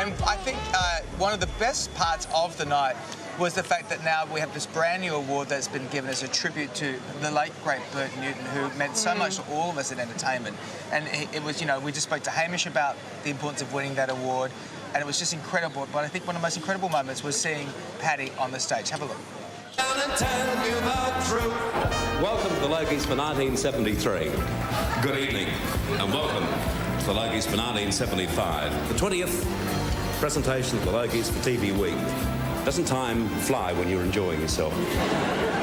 And I think one of the best parts of the night was the fact that now we have this brand new award that's been given as a tribute to the late, great Bert Newton, who meant so much to all of us in entertainment. And it was, you know, we just spoke to Hamish about the importance of winning that award, and it was just incredible. But I think one of the most incredible moments was seeing Patti on the stage. Have a look. Welcome to the Logies for 1973. Good evening, and welcome to the Logies for 1975. The 20th presentation of the Logies for TV Week. Doesn't time fly when you're enjoying yourself?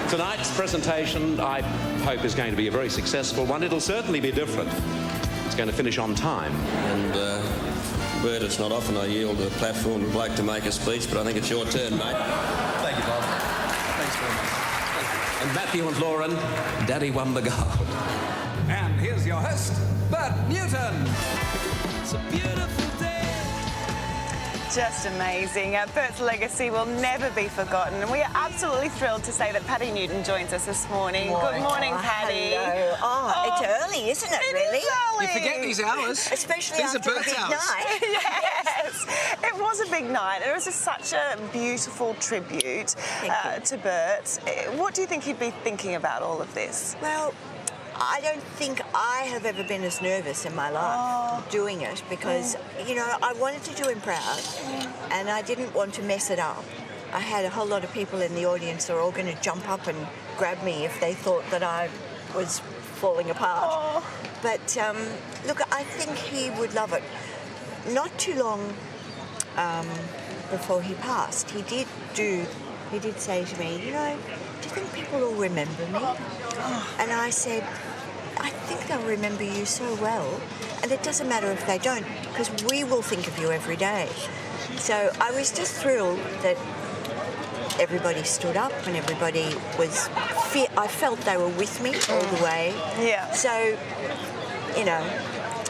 Tonight's presentation, I hope, is going to be a very successful one. It'll certainly be different. It's going to finish on time. And, Bert, it's not often I yield a platform to a bloke to make a speech, but I think it's your turn, mate. Thank you, Bob. Thanks very much. And Matthew and Lauren, Daddy won the gold. And here's your host, Bert Newton. It's a beautiful day. Just amazing. Bert's legacy will never be forgotten, and we are absolutely thrilled to say that Patti Newton joins us this morning. Good morning, Patti. Hello. Oh, it's early, isn't it, really? It is early. You forget these hours. Especially These after are a Bert's big hours. night. Yes, it was a big night. It was just such a beautiful tribute to Bert. What do you think he'd be thinking about all of this? Well, I don't think I have ever been as nervous in my life doing it because, you know, I wanted to do him proud and I didn't want to mess it up. I had a whole lot of people in the audience that were all going to jump up and grab me if they thought that I was falling apart. But, look, I think he would love it. Not too long before he passed, he did say to me, you know, do you think people will remember me? And I said, I think they'll remember you so well, and it doesn't matter if they don't, because we will think of you every day. So I was just thrilled that everybody stood up and everybody was... I felt they were with me all the way. Yeah. So, you know,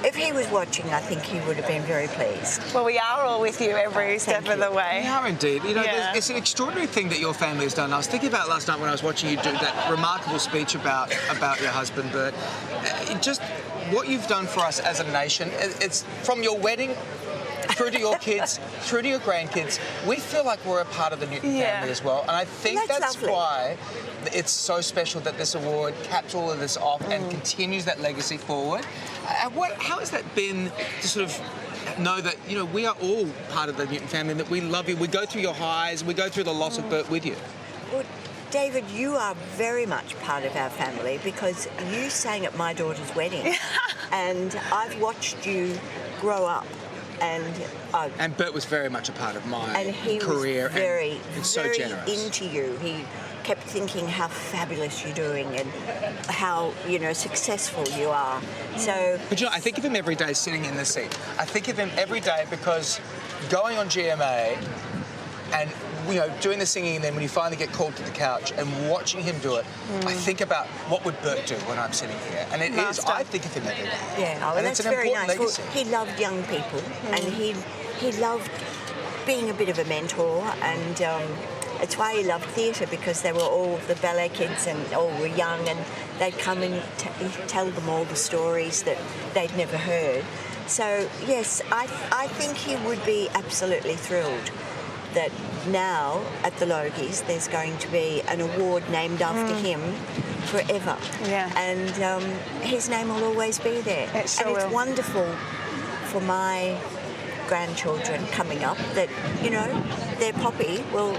if he was watching, I think he would have been very pleased. Well, we are all with you every step of the way. We are indeed. You know, it's an extraordinary thing that your family has done. I was thinking about last night when I was watching you do that remarkable speech about your husband, Bert. Just what you've done for us as a nation. It's from your wedding through to your kids, through to your grandkids. We feel like we're a part of the Newton family as well. And I think that's why it's so special that this award caps all of this off and continues that legacy forward. How has that been to sort of know that, you know, we are all part of the Newton family and that we love you. We go through your highs, we go through the loss of Bert with you. Well, David, you are very much part of our family because you sang at my daughter's wedding and I've watched you grow up. And Bert was very much a part of my And career. he was very so generous. into you. He kept thinking how fabulous you're doing and how, you know, successful you are. So, but you know, I think of him every day sitting in the seat. I think of him every day because going on GMA and, you know, doing the singing, and then when you finally get called to the couch and watching him do it, I think about what would Bert do when I'm sitting here, and I think of him every day. Yeah, well, and that's it's an very important nice. legacy. Well, he loved young people, and he loved being a bit of a mentor, and it's why he loved theatre, because they were all the ballet kids and all were young, and they'd come and tell them all the stories that they'd never heard. So yes, I think he would be absolutely thrilled that now at the Logies there's going to be an award named after him forever. Yeah. And his name will always be there. It sure and it's will. wonderful for my grandchildren coming up that, you know, their Poppy will,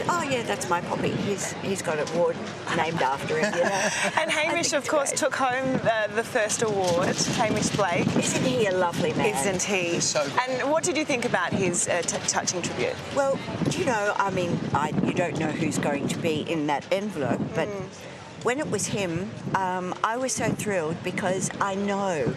oh yeah, that's my Poppy. He's got an award named after him, you know. And Hamish, of course, took home the first award, Hamish Blake. Isn't he a lovely man? Isn't he? He's so good. And what did you think about his touching tribute? Well, you know, I mean, you don't know who's going to be in that envelope, but when it was him, I was so thrilled because I know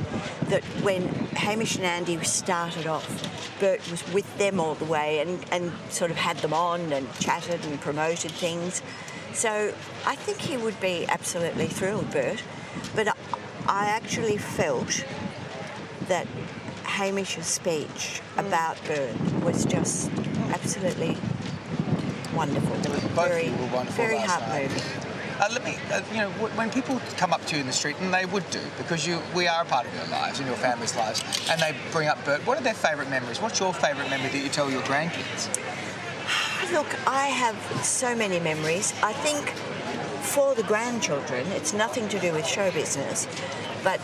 that when Hamish and Andy started off, Bert was with them all the way and sort of had them on and chatted and promoted things. So I think he would be absolutely thrilled, Bert. But I actually felt that Hamish's speech about Bert was just absolutely wonderful. Both of you were wonderful very last night. heart-moving. Let me, when people come up to you in the street, and they would do, because we are a part of your lives and your family's lives, and they bring up Bert, what are their favourite memories? What's your favourite memory that you tell your grandkids? Look, I have so many memories. I think for the grandchildren, it's nothing to do with show business, but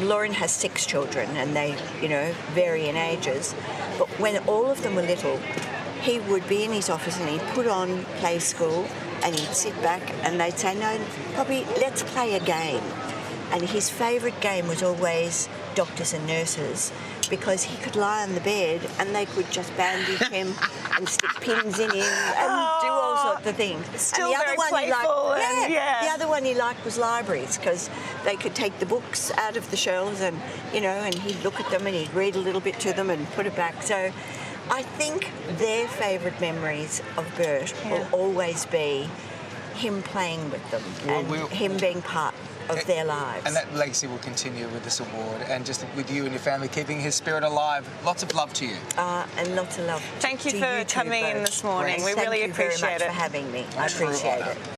Lauren has 6 children and they, vary in ages. But when all of them were little, he would be in his office and he'd put on Play School and he'd sit back and they'd say, no, Poppy, let's play a game. And his favourite game was always Doctors and Nurses, because he could lie on the bed and they could just bandage him and stick pins in him and do all sorts of things. Still and the very other one playful. The other one he liked was libraries, because they could take the books out of the shelves and, and he'd look at them and he'd read a little bit to them and put it back. So I think their favourite memories of Bert will always be him playing with them and him being part of their lives. And that legacy will continue with this award and just with you and your family keeping his spirit alive. Lots of love to you. And lots of love. Thank you to for you too, coming in Bert. this morning. We really appreciate it. Thank you very much for having me. I appreciate it.